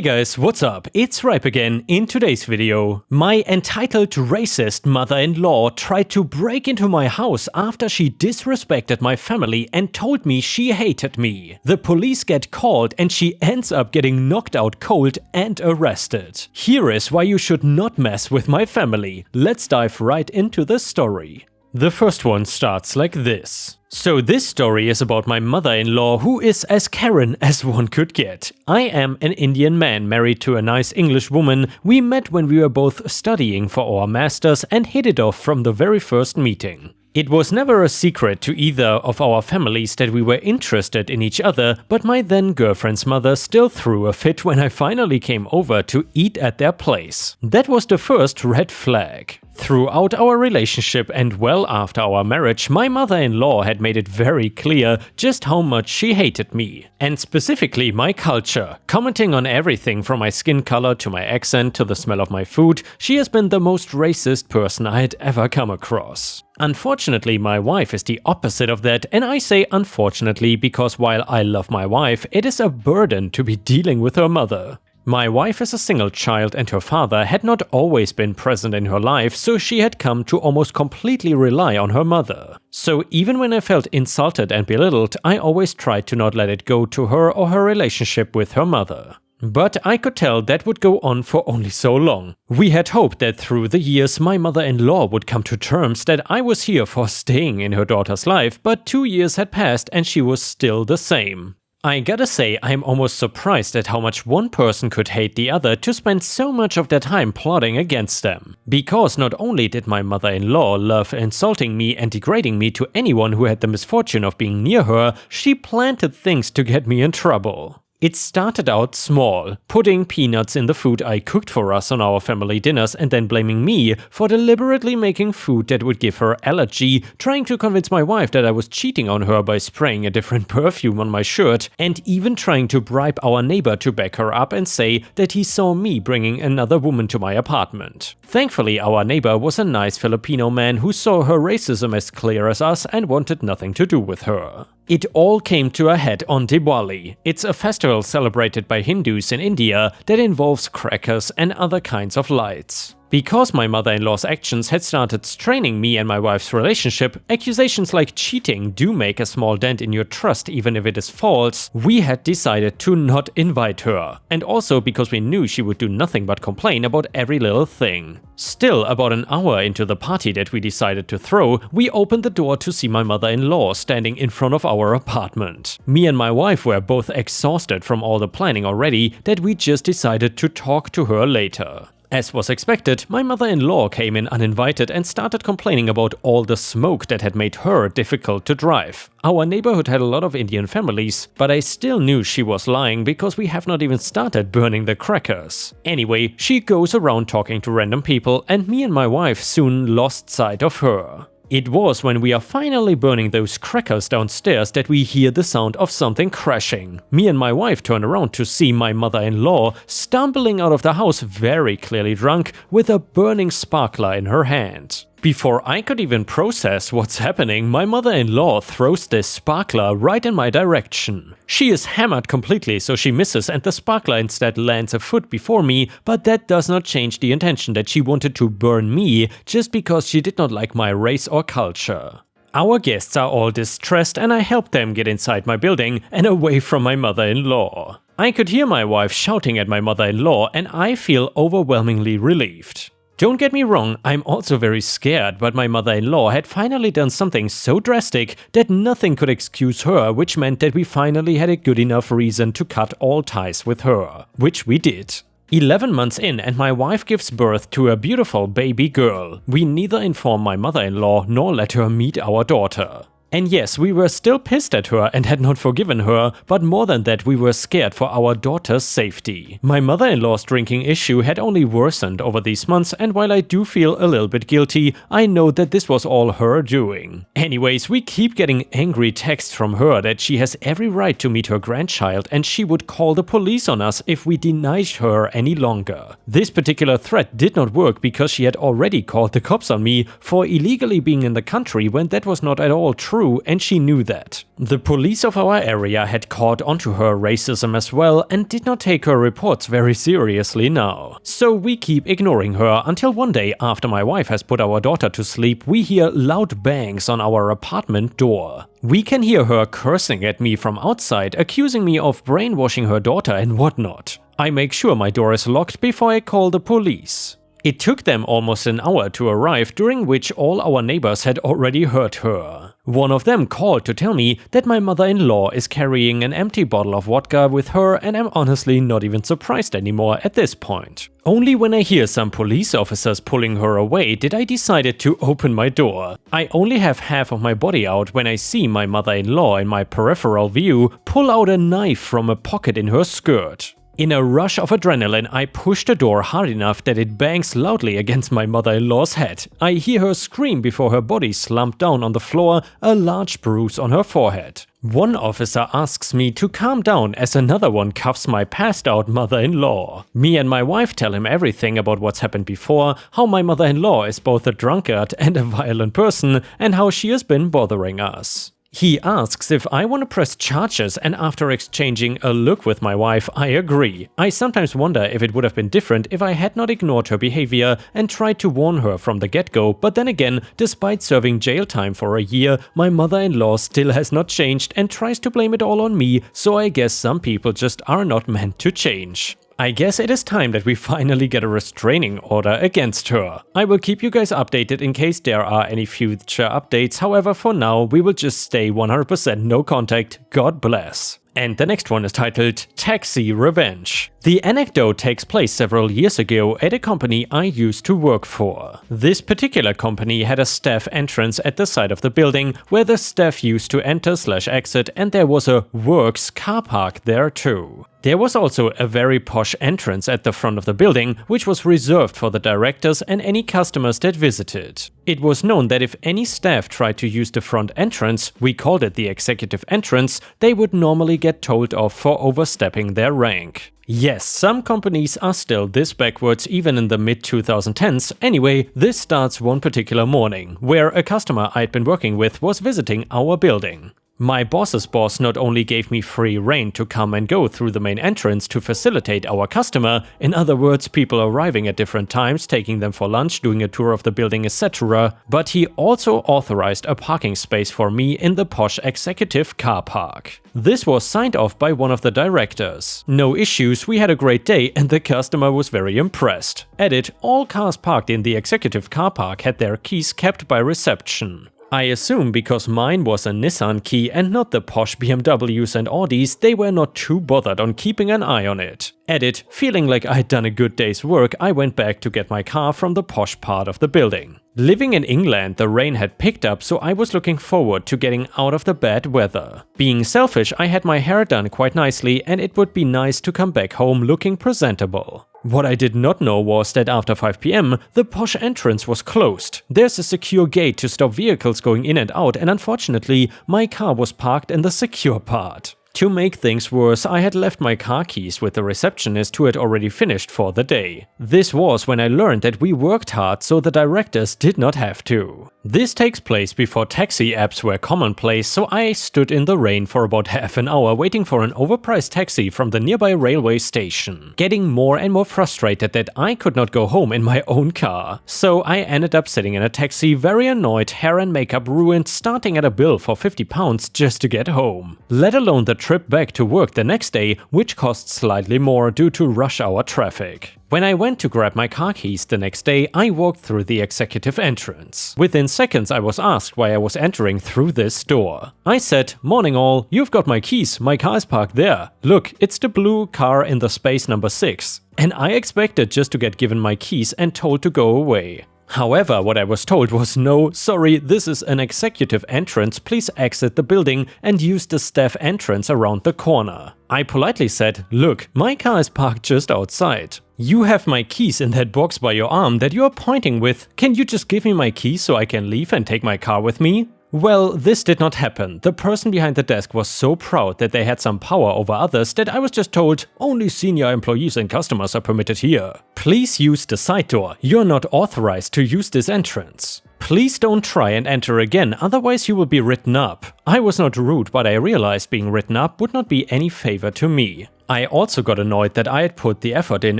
Hey guys, what's up? It's Ripe again. In today's video, my entitled racist mother-in-law tried to break into my house after she disrespected my family and told me she hated me. The police get called and she ends up getting knocked out cold and arrested. Here is why you should not mess with my family. Let's dive right into the story. The first one starts like this. So this story is about my mother-in-law, who is as Karen as one could get. I am an Indian man married to a nice English woman. We met when we were both studying for our masters and hit it off from the very first meeting. It was never a secret to either of our families that we were interested in each other, but my then girlfriend's mother still threw a fit when I finally came over to eat at their place. That was the first red flag. Throughout our relationship and well after our marriage, my mother-in-law had made it very clear just how much she hated me, and specifically my culture. Commenting on everything from my skin color to my accent to the smell of my food, she has been the most racist person I had ever come across. Unfortunately, my wife is the opposite of that, and I say unfortunately because while I love my wife, it is a burden to be dealing with her mother. My wife is a single child and her father had not always been present in her life, so she had come to almost completely rely on her mother. So even when I felt insulted and belittled, I always tried to not let it go to her or her relationship with her mother. But I could tell that would go on for only so long. We had hoped that through the years my mother-in-law would come to terms that I was here for staying in her daughter's life, but 2 years had passed and she was still the same. I gotta say, I'm almost surprised at how much one person could hate the other to spend so much of their time plotting against them. Because not only did my mother-in-law love insulting me and degrading me to anyone who had the misfortune of being near her, she planted things to get me in trouble. It started out small, putting peanuts in the food I cooked for us on our family dinners and then blaming me for deliberately making food that would give her allergy, trying to convince my wife that I was cheating on her by spraying a different perfume on my shirt, and even trying to bribe our neighbor to back her up and say that he saw me bringing another woman to my apartment. Thankfully, our neighbor was a nice Filipino man who saw her racism as clear as us and wanted nothing to do with her. It all came to a head on Diwali. It's a festival celebrated by Hindus in India that involves crackers and other kinds of lights. Because my mother-in-law's actions had started straining me and my wife's relationship, accusations like cheating do make a small dent in your trust even if it is false, we had decided to not invite her. And also because we knew she would do nothing but complain about every little thing. Still, about an hour into the party that we decided to throw, we opened the door to see my mother-in-law standing in front of our apartment. Me and my wife were both exhausted from all the planning already that we just decided to talk to her later. As was expected, my mother-in-law came in uninvited and started complaining about all the smoke that had made her difficult to drive. Our neighborhood had a lot of Indian families, but I still knew she was lying because we have not even started burning the crackers. Anyway, she goes around talking to random people and me and my wife soon lost sight of her. It was when we are finally burning those crackers downstairs that we hear the sound of something crashing. Me and my wife turn around to see my mother-in-law stumbling out of the house very clearly drunk with a burning sparkler in her hand. Before I could even process what's happening, my mother-in-law throws this sparkler right in my direction. She is hammered completely, so she misses and the sparkler instead lands a foot before me, but that does not change the intention that she wanted to burn me just because she did not like my race or culture. Our guests are all distressed and I help them get inside my building and away from my mother-in-law. I could hear my wife shouting at my mother-in-law and I feel overwhelmingly relieved. Don't get me wrong, I'm also very scared, but my mother-in-law had finally done something so drastic that nothing could excuse her, which meant that we finally had a good enough reason to cut all ties with her, which we did. 11 months in and my wife gives birth to a beautiful baby girl. We neither inform my mother-in-law nor let her meet our daughter. And yes, we were still pissed at her and had not forgiven her, but more than that we were scared for our daughter's safety. My mother-in-law's drinking issue had only worsened over these months, and while I do feel a little bit guilty, I know that this was all her doing. Anyways, we keep getting angry texts from her that she has every right to meet her grandchild and she would call the police on us if we denied her any longer. This particular threat did not work because she had already called the cops on me for illegally being in the country when that was not at all true. true, and she knew that. The police of our area had caught onto her racism as well and did not take her reports very seriously now. So we keep ignoring her until one day, after my wife has put our daughter to sleep, we hear loud bangs on our apartment door. We can hear her cursing at me from outside, accusing me of brainwashing her daughter and whatnot. I make sure my door is locked before I call the police. It took them almost an hour to arrive, during which all our neighbors had already heard her. One of them called to tell me that my mother-in-law is carrying an empty bottle of vodka with her, and I'm honestly not even surprised anymore at this point. Only when I hear some police officers pulling her away did I decide to open my door. I only have half of my body out when I see my mother-in-law in my peripheral view pull out a knife from a pocket in her skirt. In a rush of adrenaline, I push the door hard enough that it bangs loudly against my mother-in-law's head. I hear her scream before her body slumped down on the floor, a large bruise on her forehead. One officer asks me to calm down as another one cuffs my passed-out mother-in-law. Me and my wife tell him everything about what's happened before, how my mother-in-law is both a drunkard and a violent person, and how she has been bothering us. He asks if I want to press charges, and after exchanging a look with my wife, I agree. I sometimes wonder if it would have been different if I had not ignored her behavior and tried to warn her from the get-go, but then again, despite serving jail time for a year, my mother-in-law still has not changed and tries to blame it all on me, so I guess some people just are not meant to change. I guess it is time that we finally get a restraining order against her. I will keep you guys updated in case there are any future updates, however for now we will just stay 100% no contact, God bless. And the next one is titled Taxi Revenge. The anecdote takes place several years ago at a company I used to work for. This particular company had a staff entrance at the side of the building where the staff used to enter/exit, and there was a works car park there too. There was also a very posh entrance at the front of the building, which was reserved for the directors and any customers that visited. It was known that if any staff tried to use the front entrance, we called it the executive entrance, they would normally get told off for overstepping their rank. Yes, some companies are still this backwards even in the mid-2010s. Anyway, this starts one particular morning, where a customer I'd been working with was visiting our building. My boss's boss not only gave me free rein to come and go through the main entrance to facilitate our customer, in other words, people arriving at different times, taking them for lunch, doing a tour of the building, etc., but he also authorized a parking space for me in the posh executive car park. This was signed off by one of the directors. No issues, we had a great day and the customer was very impressed. Edit, all cars parked in the executive car park had their keys kept by reception. I assume because mine was a Nissan key and not the posh BMWs and Audis, they were not too bothered on keeping an eye on it. Edit, feeling like I'd done a good day's work, I went back to get my car from the posh part of the building. Living in England, the rain had picked up, so I was looking forward to getting out of the bad weather. Being selfish, I had my hair done quite nicely and it would be nice to come back home looking presentable. What I did not know was that after 5 PM, the posh entrance was closed. There's a secure gate to stop vehicles going in and out, and unfortunately, my car was parked in the secure part. To make things worse, I had left my car keys with the receptionist who had already finished for the day. This was when I learned that we worked hard so the directors did not have to. This takes place before taxi apps were commonplace, so I stood in the rain for about half an hour waiting for an overpriced taxi from the nearby railway station, getting more and more frustrated that I could not go home in my own car. So I ended up sitting in a taxi, very annoyed, hair and makeup ruined, starting at a bill for £50 just to get home. Let alone the trip back to work the next day, which cost slightly more due to rush hour traffic. When I went to grab my car keys the next day, I walked through the executive entrance. Within seconds I was asked why I was entering through this door. I said, "Morning all, you've got my keys, my car is parked there. Look, it's the blue car in the space number 6. And I expected just to get given my keys and told to go away. However, what I was told was, "No, sorry, this is an executive entrance, please exit the building and use the staff entrance around the corner." I politely said, "Look, my car is parked just outside. You have my keys in that box by your arm that you are pointing with. Can you just give me my keys so I can leave and take my car with me?" Well, this did not happen. The person behind the desk was so proud that they had some power over others that I was just told, only senior employees and customers are permitted here. Please use the side door. You're not authorized to use this entrance. Please don't try and enter again, otherwise you will be written up. I was not rude, but I realized being written up would not be any favor to me. I also got annoyed that I had put the effort in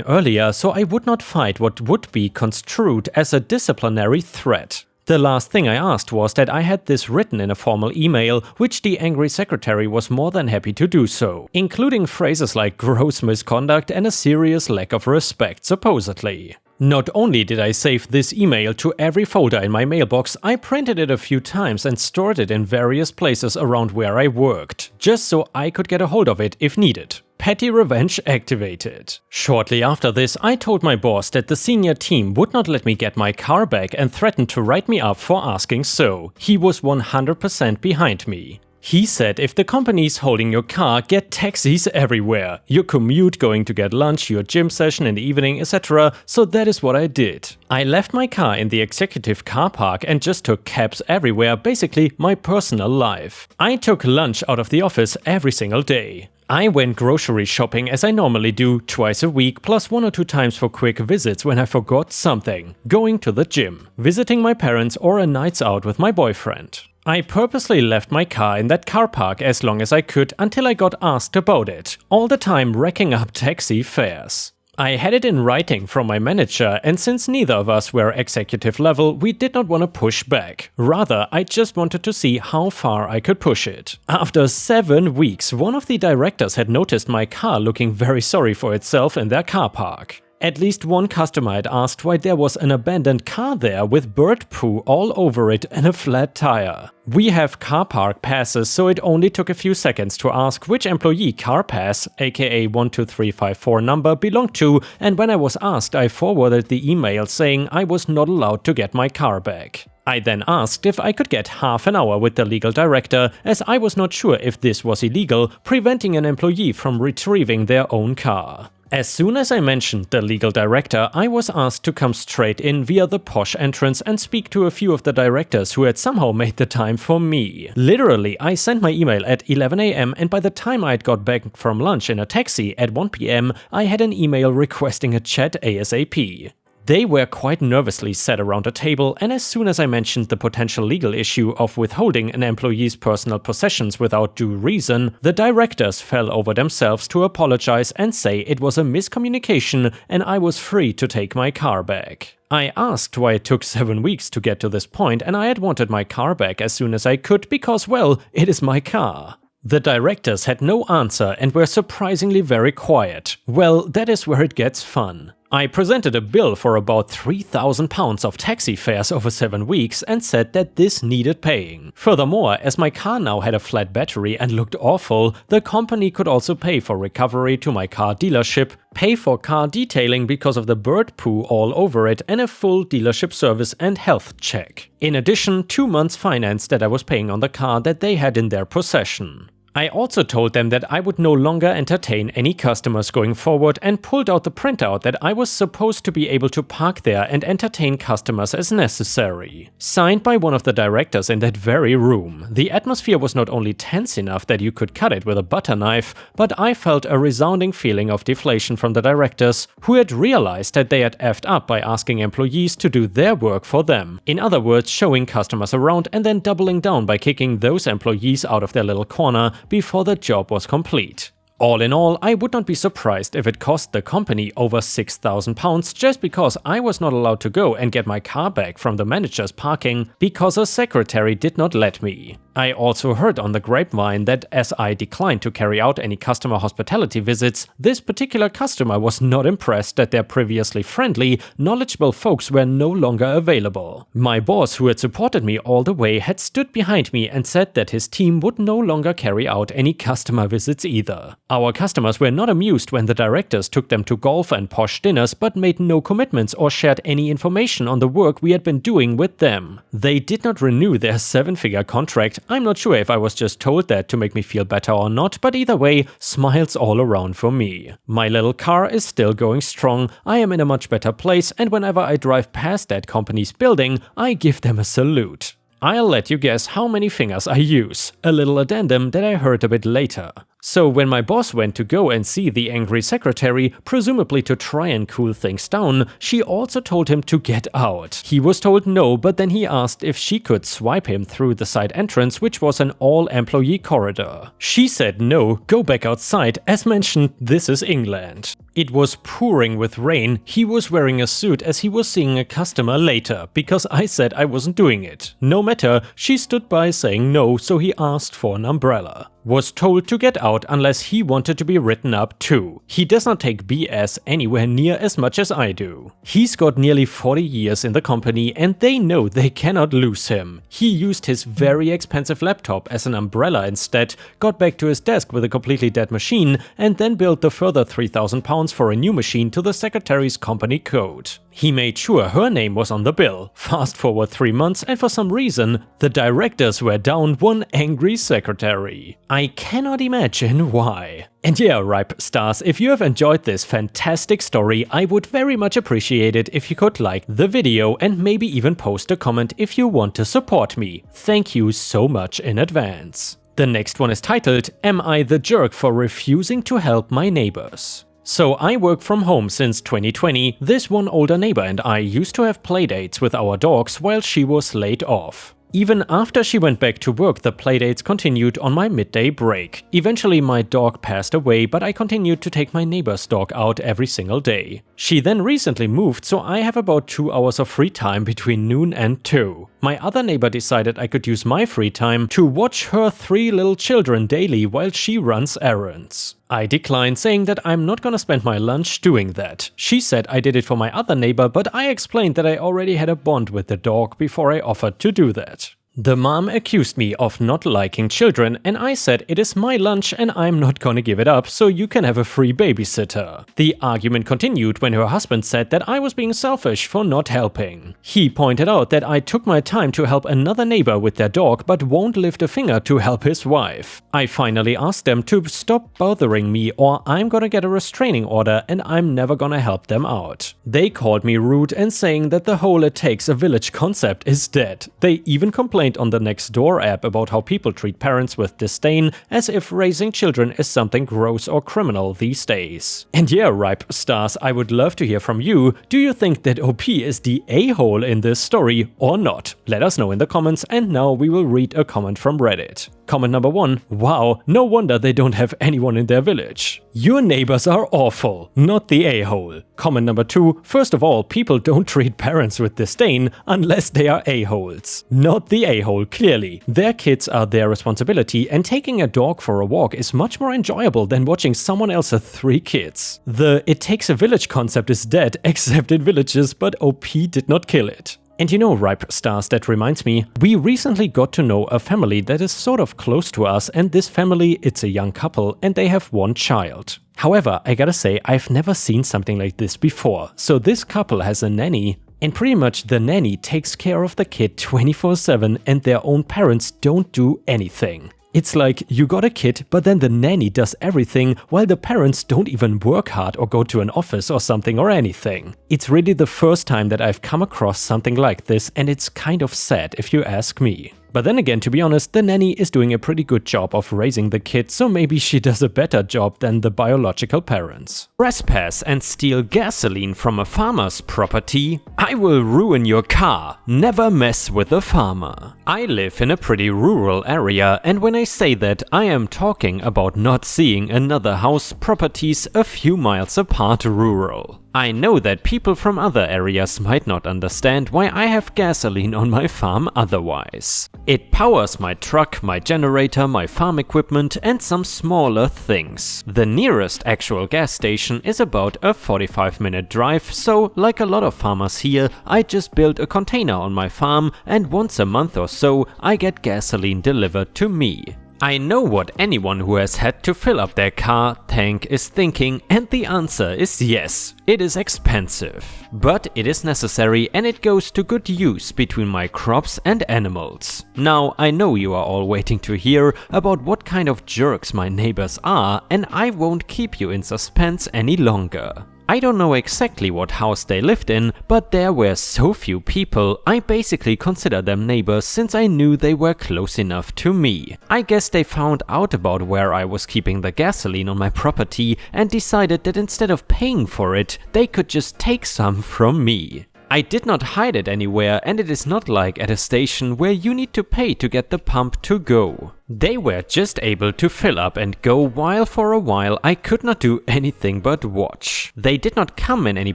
earlier, so I would not fight what would be construed as a disciplinary threat. The last thing I asked was that I had this written in a formal email, which the angry secretary was more than happy to do so, including phrases like gross misconduct and a serious lack of respect, supposedly. Not only did I save this email to every folder in my mailbox, I printed it a few times and stored it in various places around where I worked, just so I could get a hold of it if needed. Petty revenge activated. Shortly after this, I told my boss that the senior team would not let me get my car back and threatened to write me up for asking so. He was 100% behind me. He said if the company's holding your car, get taxis everywhere. Your commute, going to get lunch, your gym session in the evening, etc. So that is what I did. I left my car in the executive car park and just took cabs everywhere, basically my personal life. I took lunch out of the office every single day. I went grocery shopping as I normally do, twice a week, plus 1 or 2 times for quick visits when I forgot something, going to the gym, visiting my parents, or a nights out with my boyfriend. I purposely left my car in that car park as long as I could until I got asked about it, all the time racking up taxi fares. I had it in writing from my manager, and since neither of us were executive level, we did not want to push back. Rather, I just wanted to see how far I could push it. After 7 weeks, one of the directors had noticed my car looking very sorry for itself in their car park. At least one customer had asked why there was an abandoned car there with bird poo all over it and a flat tire. We have car park passes, so it only took a few seconds to ask which employee car pass, aka 12354 number, belonged to, and when I was asked, I forwarded the email saying I was not allowed to get my car back. I then asked if I could get half an hour with the legal director, as I was not sure if this was illegal, preventing an employee from retrieving their own car. As soon as I mentioned the legal director, I was asked to come straight in via the posh entrance and speak to a few of the directors who had somehow made the time for me. Literally, I sent my email at 11 AM and by the time I had got back from lunch in a taxi at 1 PM, I had an email requesting a chat ASAP. They were quite nervously sat around a table, and as soon as I mentioned the potential legal issue of withholding an employee's personal possessions without due reason, the directors fell over themselves to apologize and say it was a miscommunication and I was free to take my car back. I asked why it took 7 weeks to get to this point, and I had wanted my car back as soon as I could because, well, it is my car. The directors had no answer and were surprisingly very quiet. Well, that is where it gets fun. I presented a bill for about £3,000 of taxi fares over 7 weeks and said that this needed paying. Furthermore, as my car now had a flat battery and looked awful, the company could also pay for recovery to my car dealership, pay for car detailing because of the bird poo all over it, and a full dealership service and health check. In addition, 2 months finance that I was paying on the car that they had in their possession. I also told them that I would no longer entertain any customers going forward and pulled out the printout that I was supposed to be able to park there and entertain customers as necessary. Signed by one of the directors in that very room. The atmosphere was not only tense enough that you could cut it with a butter knife, but I felt a resounding feeling of deflation from the directors, who had realized that they had effed up by asking employees to do their work for them. In other words, showing customers around and then doubling down by kicking those employees out of their little corner before the job was complete. All in all, I would not be surprised if it cost the company over £6,000 just because I was not allowed to go and get my car back from the manager's parking because a secretary did not let me. I also heard on the grapevine that as I declined to carry out any customer hospitality visits, this particular customer was not impressed that their previously friendly, knowledgeable folks were no longer available. My boss, who had supported me all the way, had stood behind me and said that his team would no longer carry out any customer visits either. Our customers were not amused when the directors took them to golf and posh dinners, but made no commitments or shared any information on the work we had been doing with them. They did not renew their 7-figure contract. I'm not sure if I was just told that to make me feel better or not, but either way, smiles all around for me. My little car is still going strong, I am in a much better place, and whenever I drive past that company's building, I give them a salute. I'll let you guess how many fingers I use. A little addendum that I heard a bit later. So when my boss went to go and see the angry secretary, presumably to try and cool things down, she also told him to get out. He was told no, but then he asked if she could swipe him through the side entrance, which was an all-employee corridor. She said no, go back outside. As mentioned, this is England. It was pouring with rain. He was wearing a suit as he was seeing a customer later, because I said I wasn't doing it. No matter, she stood by saying no, so he asked for an umbrella. Was told to get out unless he wanted to be written up too. He does not take BS anywhere near as much as I do. He's got nearly 40 years in the company and they know they cannot lose him. He used his very expensive laptop as an umbrella instead, got back to his desk with a completely dead machine, and then billed the further £3,000 for a new machine to the secretary's company code. He made sure her name was on the bill. Fast forward 3 months and for some reason, the directors were down one angry secretary. I cannot imagine why. And yeah, Ripe Stars, if you have enjoyed this fantastic story, I would very much appreciate it if you could like the video and maybe even post a comment if you want to support me. Thank you so much in advance. The next one is titled, Am I the Jerk for Refusing to Help My Neighbors? So I work from home since 2020. This one older neighbor and I used to have playdates with our dogs while she was laid off. Even after she went back to work, the playdates continued on my midday break. Eventually my dog passed away, but I continued to take my neighbor's dog out every single day. She then recently moved, so I have about 2 hours of free time between noon and 2. My other neighbor decided I could use my free time to watch her 3 little children daily while she runs errands. I declined, saying that I'm not gonna spend my lunch doing that. She said I did it for my other neighbor, but I explained that I already had a bond with the dog before I offered to do that. The mom accused me of not liking children, and I said it is my lunch and I'm not gonna give it up, so you can have a free babysitter. The argument continued when her husband said that I was being selfish for not helping. He pointed out that I took my time to help another neighbor with their dog but won't lift a finger to help his wife. I finally asked them to stop bothering me or I'm gonna get a restraining order and I'm never gonna help them out. They called me rude and saying that the whole "it takes a village" concept is dead. They even complained on the Nextdoor app about how people treat parents with disdain, as if raising children is something gross or criminal these days. And yeah, Ripe Stars, I would love to hear from you. Do you think that OP is the a-hole in this story or not? Let us know in the comments, and now we will read a comment from Reddit. Comment number 1, wow, no wonder they don't have anyone in their village. Your neighbors are awful, not the a-hole. Comment number 2, first of all, people don't treat parents with disdain unless they are a-holes. Not the a-hole, clearly. Their kids are their responsibility, and taking a dog for a walk is much more enjoyable than watching someone else have 3 kids. The "it takes a village" concept is dead, except in villages, but OP did not kill it. And you know, Ripe Stars, that reminds me, we recently got to know a family that is sort of close to us, and this family, it's a young couple and they have 1 child. However, I gotta say, I've never seen something like this before. So this couple has a nanny, and pretty much the nanny takes care of the kid 24/7 and their own parents don't do anything. It's like you got a kid, but then the nanny does everything while the parents don't even work hard or go to an office or something or anything. It's really the first time that I've come across something like this, and it's kind of sad if you ask me. But then again, to be honest, the nanny is doing a pretty good job of raising the kid, so maybe she does a better job than the biological parents. Trespass and steal gasoline from a farmer's property? I will ruin your car. Never mess with a farmer. I live in a pretty rural area, and when I say that, I am talking about not seeing another house properties a few miles apart rural. I know that people from other areas might not understand why I have gasoline on my farm otherwise. It powers my truck, my generator, my farm equipment, and some smaller things. The nearest actual gas station is about a 45-minute drive, so like a lot of farmers here, I just built a container on my farm, and once a month or so I get gasoline delivered to me. I know what anyone who has had to fill up their car tank is thinking, and the answer is yes, it is expensive. But it is necessary and it goes to good use between my crops and animals. Now, I know you are all waiting to hear about what kind of jerks my neighbors are, and I won't keep you in suspense any longer. I don't know exactly what house they lived in, but there were so few people, I basically considered them neighbors since I knew they were close enough to me. I guess they found out about where I was keeping the gasoline on my property and decided that instead of paying for it, they could just take some from me. I did not hide it anywhere, and it is not like at a station where you need to pay to get the pump to go. They were just able to fill up and go, while for a while I could not do anything but watch. They did not come in any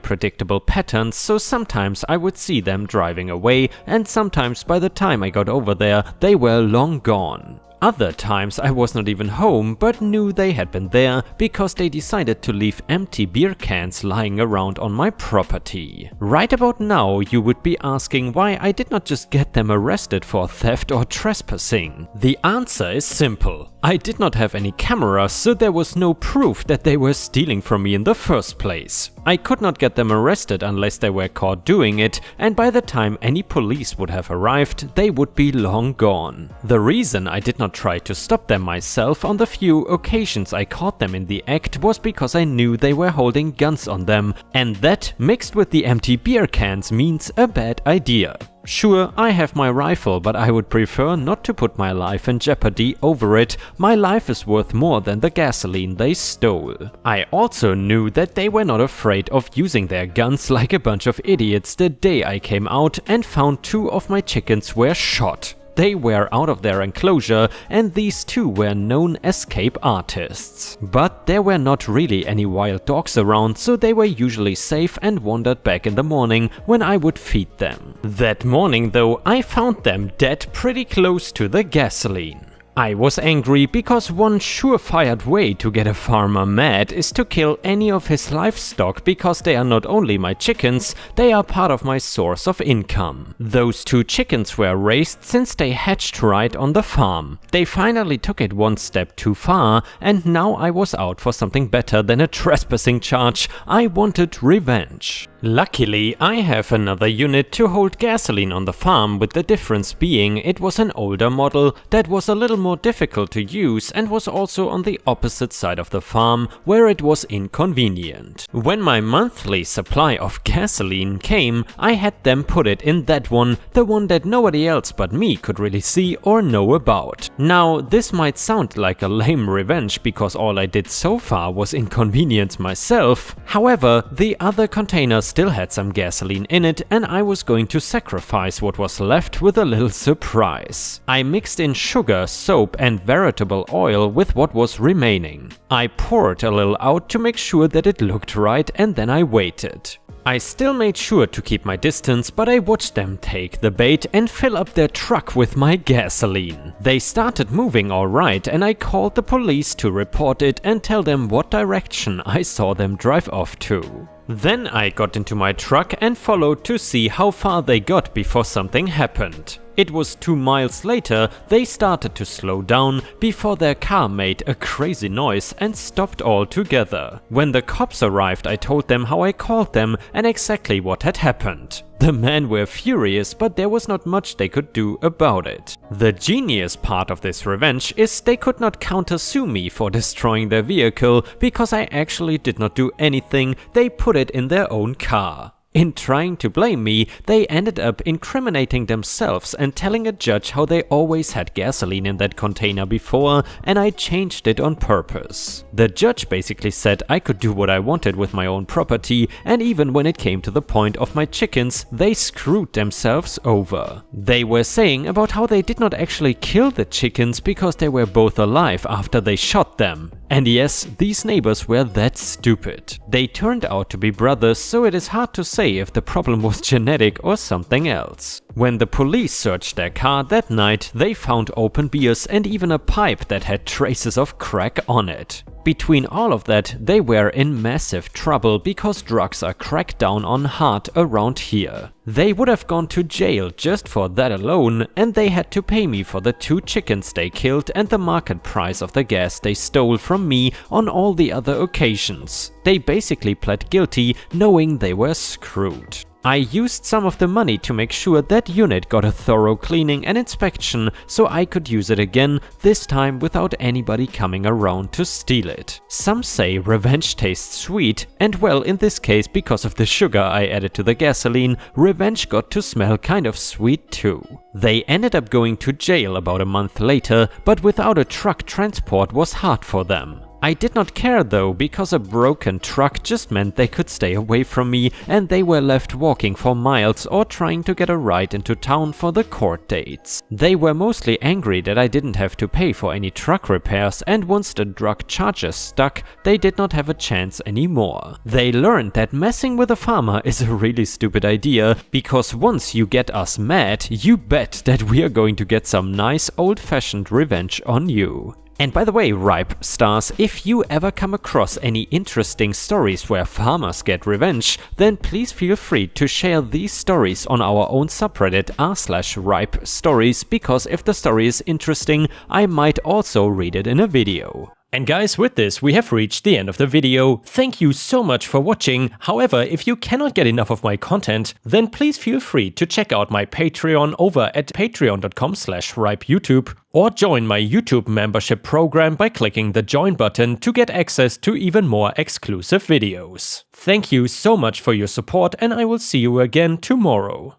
predictable patterns, so sometimes I would see them driving away, and sometimes by the time I got over there, they were long gone. Other times I was not even home, but knew they had been there because they decided to leave empty beer cans lying around on my property. Right about now you would be asking why I did not just get them arrested for theft or trespassing. The answer is simple. I did not have any cameras, so there was no proof that they were stealing from me in the first place. I could not get them arrested unless they were caught doing it, and by the time any police would have arrived, they would be long gone. The reason I did not try to stop them myself on the few occasions I caught them in the act was because I knew they were holding guns on them, and that, mixed with the empty beer cans, means a bad idea. Sure, I have my rifle, but I would prefer not to put my life in jeopardy over it. My life is worth more than the gasoline they stole. I also knew that they were not afraid of using their guns like a bunch of idiots the day I came out and found 2 of my chickens were shot. They were out of their enclosure, and these 2 were known escape artists. But there were not really any wild dogs around, so they were usually safe and wandered back in the morning when I would feed them. That morning though, I found them dead pretty close to the gasoline. I was angry because one surefire way to get a farmer mad is to kill any of his livestock, because they are not only my chickens, they are part of my source of income. Those 2 chickens were raised since they hatched right on the farm. They finally took it one step too far, and now I was out for something better than a trespassing charge. I wanted revenge. Luckily, I have another unit to hold gasoline on the farm, with the difference being it was an older model that was a little more difficult to use and was also on the opposite side of the farm, where it was inconvenient. When my monthly supply of gasoline came, I had them put it in that one, the one that nobody else but me could really see or know about. Now, this might sound like a lame revenge because all I did so far was inconvenience myself. However, the other containers still had some gasoline in it, and I was going to sacrifice what was left with a little surprise. I mixed in sugar, soap and veritable oil with what was remaining. I poured a little out to make sure that it looked right, and then I waited. I still made sure to keep my distance, but I watched them take the bait and fill up their truck with my gasoline. They started moving alright, and I called the police to report it and tell them what direction I saw them drive off to. Then I got into my truck and followed to see how far they got before something happened. It was 2 miles later they started to slow down before their car made a crazy noise and stopped altogether. When the cops arrived, I told them how I called them and exactly what had happened. The men were furious, but there was not much they could do about it. The genius part of this revenge is they could not countersue me for destroying their vehicle because I actually did not do anything. They put it in their own car. In trying to blame me, they ended up incriminating themselves and telling a judge how they always had gasoline in that container before, and I changed it on purpose. The judge basically said I could do what I wanted with my own property, and even when it came to the point of my chickens, they screwed themselves over. They were saying about how they did not actually kill the chickens because they were both alive after they shot them. And yes, these neighbors were that stupid. They turned out to be brothers, so it is hard to say if the problem was genetic or something else. When the police searched their car that night, they found open beers and even a pipe that had traces of crack on it. Between all of that, they were in massive trouble because drugs are cracked down on hard around here. They would have gone to jail just for that alone, and they had to pay me for the 2 chickens they killed and the market price of the gas they stole from me on all the other occasions. They basically pled guilty, knowing they were screwed. I used some of the money to make sure that unit got a thorough cleaning and inspection so I could use it again, this time without anybody coming around to steal it. Some say revenge tastes sweet, and well, in this case, because of the sugar I added to the gasoline, revenge got to smell kind of sweet too. They ended up going to jail about a month later, but without a truck, transport was hard for them. I did not care though, because a broken truck just meant they could stay away from me and they were left walking for miles or trying to get a ride into town for the court dates. They were mostly angry that I didn't have to pay for any truck repairs, and once the drug charges stuck, they did not have a chance anymore. They learned that messing with a farmer is a really stupid idea, because once you get us mad, you bet that we are going to get some nice old-fashioned revenge on you. And by the way, Ripe Stars, if you ever come across any interesting stories where farmers get revenge, then please feel free to share these stories on our own subreddit r/Ripe Stories, because if the story is interesting, I might also read it in a video. And guys, with this, we have reached the end of the video. Thank you so much for watching. However, if you cannot get enough of my content, then please feel free to check out my Patreon over at patreon.com/ripeyoutube, or join my YouTube membership program by clicking the join button to get access to even more exclusive videos. Thank you so much for your support, and I will see you again tomorrow.